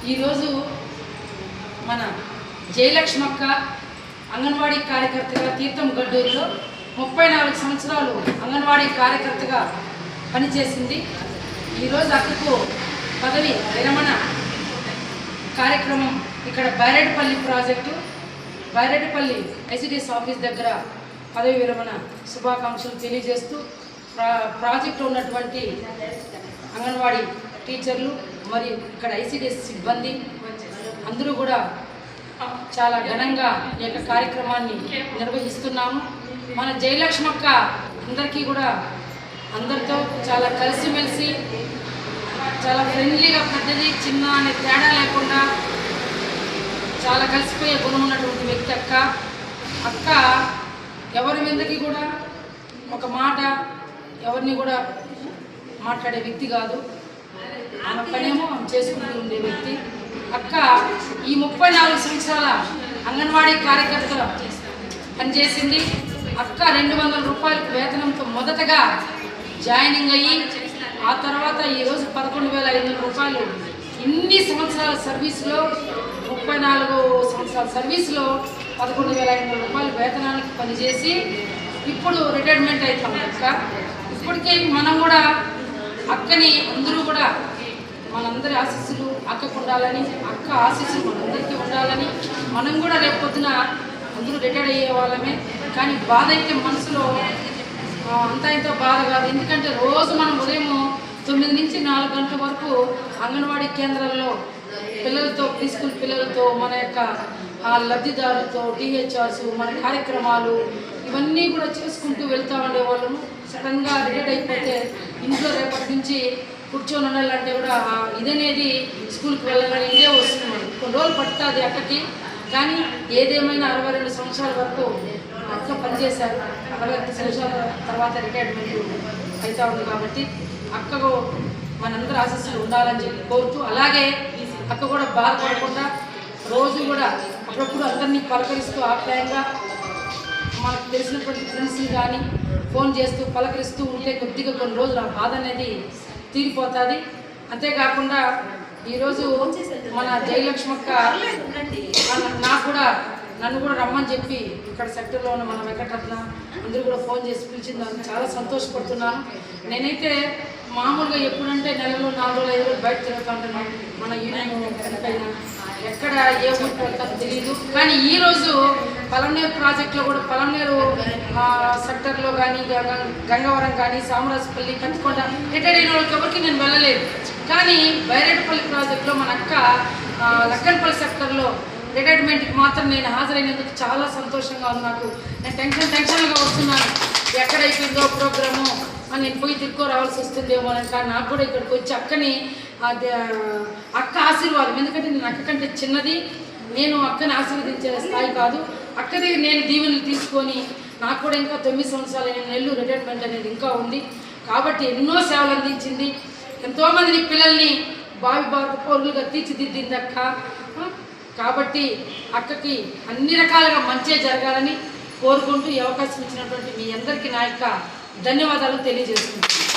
ఈరోజు మన జయలక్ష్మక్క అంగన్వాడీ కార్యకర్తగా తీర్థం గడ్డూరులో 34 సంవత్సరాలు అంగన్వాడీ కార్యకర్తగా పనిచేసింది. ఈరోజు అక్కకు పదవి విరమణ కార్యక్రమం ఇక్కడ Baireddipalli project Baireddipalli ICDS office దగ్గర పదవి విరమణ శుభాకాంక్షలు తెలియజేస్తూ ప్రాజెక్టులో ఉన్నటువంటి అంగన్వాడీ టీచర్లు మరియు ఇక్కడ ఐసిడిఎస్ సిబ్బంది అందరూ కూడా చాలా ఘనంగా ఈ యొక్క కార్యక్రమాన్ని నిర్వహిస్తున్నాము. మన జయలక్ష్మక్క అందరికీ కూడా అందరితో చాలా కలిసిమెలిసి చాలా ఫ్రెండ్లీగా పెద్దది చిన్న అనే తేడా లేకుండా చాలా కలిసిపోయే గుణం ఉన్నటువంటి వ్యక్తి అక్క ఎవరి మీదకి కూడా ఒక మాట ఎవరిని కూడా మాట్లాడే వ్యక్తి కాదు. ఆమె పనేమో చేసుకుంటూ ఉండే వ్యక్తి అక్క. ఈ 34 సంవత్సరాల అంగన్వాడీ కార్యకర్తలు పనిచేసింది. అక్క 200 రూపాయలకు వేతనంతో మొదటగా జాయినింగ్ అయ్యి ఆ తర్వాత ఈరోజు 11,500 రూపాయలు ఇన్ని సంవత్సరాల సర్వీసులో 34 సంవత్సరాల సర్వీసులో 11,500 రూపాయలు వేతనానికి పనిచేసి ఇప్పుడు రిటైర్మెంట్ అవుతాం అక్క. ఇప్పటికే మనం కూడా అక్కని అందరూ కూడా మనందరి ఆశీస్సులు అక్కకు ఉండాలని, అక్క ఆశీస్సులు మనందరికీ ఉండాలని, మనం కూడా రేపు పొద్దున అందరూ రిటైర్డ్ అయ్యే వాళ్ళమే. కానీ బాధ అయితే మనసులో అంతా ఇంత బాధ కాదు. ఎందుకంటే రోజు మనం ఉదయం 9 నుంచి 4 గంటల వరకు అంగన్వాడీ కేంద్రాల్లో పిల్లలతో ప్రీ స్కూల్ పిల్లలతో మన యొక్క లబ్ధిదారులతో డిహెచ్ఆర్స్ మన కార్యక్రమాలు ఇవన్నీ కూడా చేసుకుంటూ వెళ్తూ ఉండేవాళ్ళము. సడన్గా రిటైర్డ్ అయిపోతే ఇంట్లో రేపటి నుంచి కూర్చొని ఉండాలంటే కూడా ఇదనేది స్కూల్కి వెళ్ళాలని ఇదే వస్తుంది. కొన్ని రోజులు పడుతుంది అక్కకి. కానీ ఏదేమైనా 62 సంవత్సరాల వరకు అక్క పనిచేశారు. 62 సంవత్సరాల తర్వాత రిటైర్మెంట్ అవుతూ ఉంది. కాబట్టి అక్కకు మనందరూ ఆశీస్సులు ఉండాలని చెప్పి కోరుతూ, అలాగే అక్క కూడా బాధపడకుండా రోజు కూడా అప్పుడప్పుడు అందరినీ పలకరిస్తూ ఆప్యాయంగా మనకు తెలిసినటువంటి ఫ్రెండ్స్ని కానీ ఫోన్ చేస్తూ పలకరిస్తూ ఉంటే కొద్దిగా కొన్ని రోజులు ఆ బాధ అనేది తీరిపోతుంది. అంతేకాకుండా ఈరోజు మన జయలక్ష్మక్క నాకు కూడా నన్ను కూడా రమ్మని చెప్పి ఇక్కడ సెక్టర్లో ఉన్న మన వెంకటరత్న అందరూ కూడా ఫోన్ చేసి పిలిచిందని చాలా సంతోషపడుతున్నాను. నేనైతే మామూలుగా ఎప్పుడంటే నెలలో 4 రోజులు 5 రోజులు బయట తిరుగుతూ ఉంటాను. మన యూనియన్ పైన ఎక్కడ ఏ ఊరికి వెళ్తానో తెలియదు. కానీ ఈరోజు పలంనేరు ప్రాజెక్టులో కూడా పలంనేరు సెక్టర్లో కానీ గంగవరం కానీ సామరాజపల్లి కంచుకొండ రిటైర్డ్ అయిన వాళ్ళకి ఎవరికి నేను వెళ్ళలేదు. కానీ బైరెడ్డిపల్లి ప్రాజెక్టులో మన అక్క లక్కన్పల్లి సెక్టర్లో రిటైర్మెంట్కి మాత్రం నేను హాజరైనందుకు చాలా సంతోషంగా ఉంది. నాకు నేను టెన్షన్గా వస్తున్నాను. ఎక్కడైపోయిందో ప్రోగ్రాము అని నేను పోయి తిరుక్కో రావాల్సి వస్తుందేమో అని. కానీ నాకు కూడా ఇక్కడికి వచ్చి అక్కని అక్క ఆశీర్వాదం, ఎందుకంటే నేను అక్క కంటే చిన్నది, నేను అక్కని ఆశీర్వదించే స్థాయి కాదు. అక్కది నేను దీవెనలు తీసుకొని నాకు కూడా ఇంకా 9 సంవత్సరాలు నెల్లూరు రిటైర్మెంట్ అనేది ఇంకా ఉంది. కాబట్టి ఎన్నో సేవలు అందించింది. ఎంతోమందిని పిల్లల్ని బావి పౌరులుగా తీర్చిదిద్దింది అక్క. కాబట్టి అక్కకి అన్ని రకాలుగా మంచి జరగాలని కోరుకుంటూ ఈ అవకాశం ఇచ్చినటువంటి మీ అందరికీ నా యొక్క ధన్యవాదాలు తెలియజేస్తున్నాను.